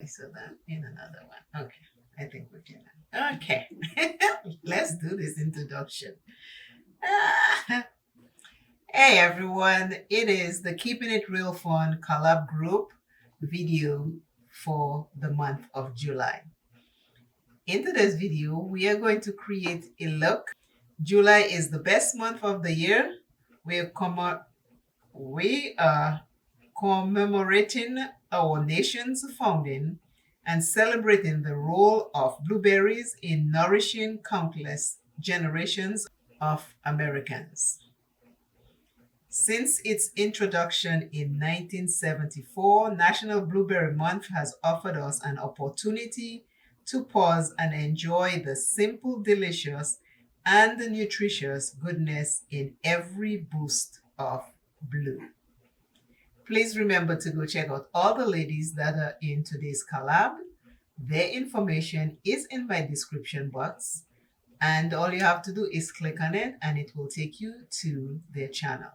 saw that in another one. Okay, I think we can. Okay, let's do this introduction. Ah, hey everyone, it is the Keeping It Real Fun collab group video for the month of July. In today's video, we are going to create a look. July is the best month of the year. We are commemorating our nation's founding and celebrating the role of blueberries in nourishing countless generations of Americans. Since its introduction in 1974, National Blueberry Month has offered us an opportunity to pause and enjoy the simple, delicious, and the nutritious goodness in every boost of blue. Please remember to go check out all the ladies that are in today's collab. Their information is in my description box, and all you have to do is click on it and it will take you to their channel.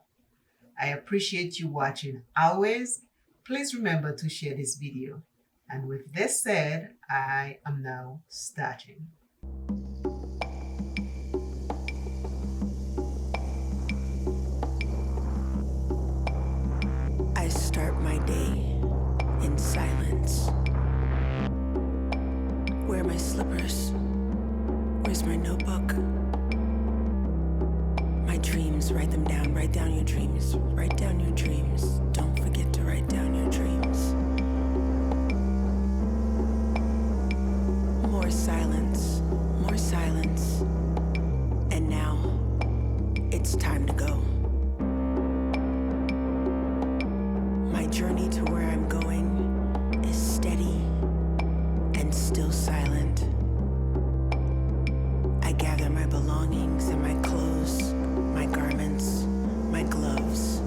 I appreciate you watching always. Please remember to share this video. And with this said, I am now starting. I start my day in silence. Where are my slippers? Where's my notebook? My dreams, write them down. Write down your dreams. Write down your dreams. Don't forget to write down your dreams. More silence. More silence. And now, it's time to go. My journey to where I'm going is steady and still silent. I gather my belongings and my clothes, my garments, my gloves,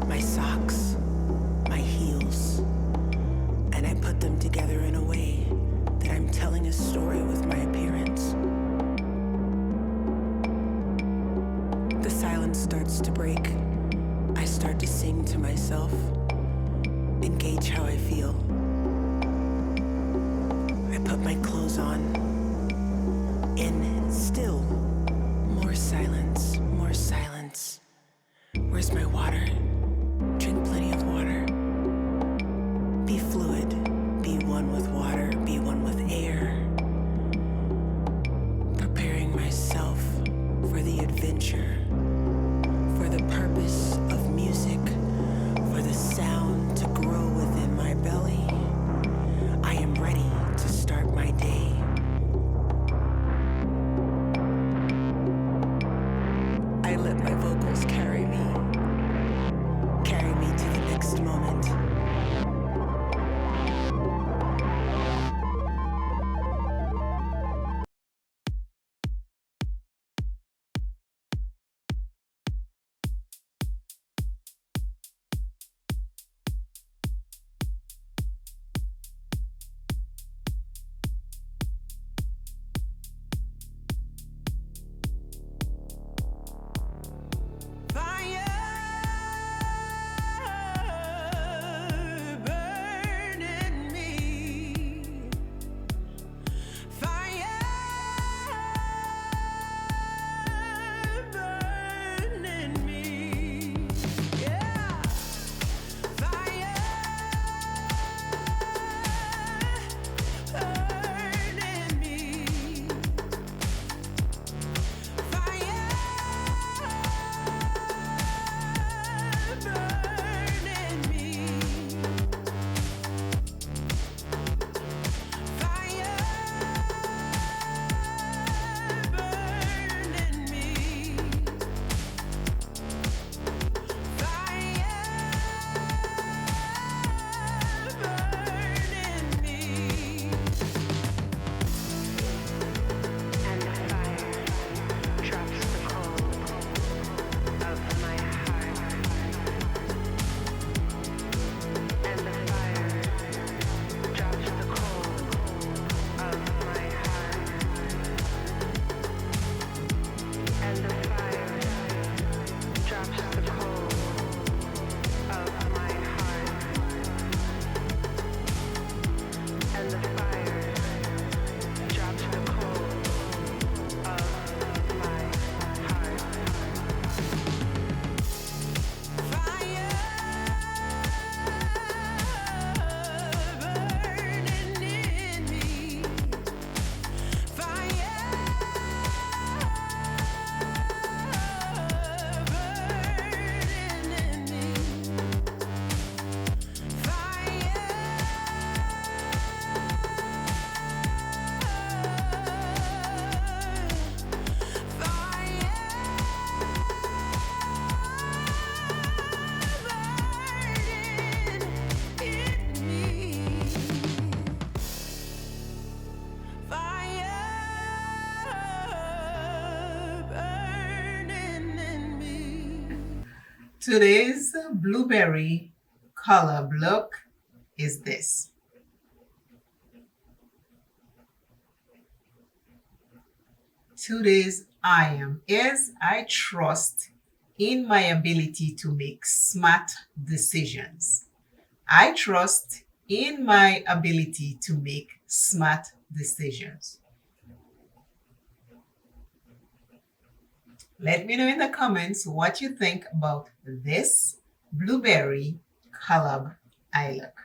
my socks, my heels, and I put them together in a way that I'm telling a story with my appearance. The silence starts to break. I start to sing to myself and gauge how I feel. I put my clothes on, and still more silence, more silence. Where's my water? Drink plenty of water. Be fluid, be one with water, be one with air. Preparing myself for the adventure, for the purpose of music, for the sound to grow within my belly. and the fire drops the coals of my heart. Fire burning in me. Fire burning in me. Today's blueberry color look is this. Today's I trust in my ability to make smart decisions. I trust in my ability to make smart decisions. Let me know in the comments what you think about this blueberry collab eye look.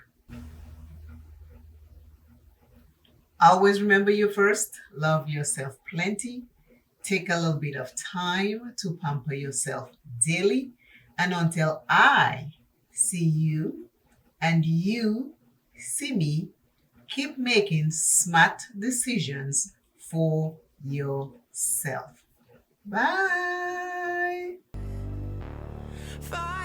Always remember you first, love yourself plenty, take a little bit of time to pamper yourself daily, and until I see you and you see me, keep making smart decisions for yourself. Bye. Fire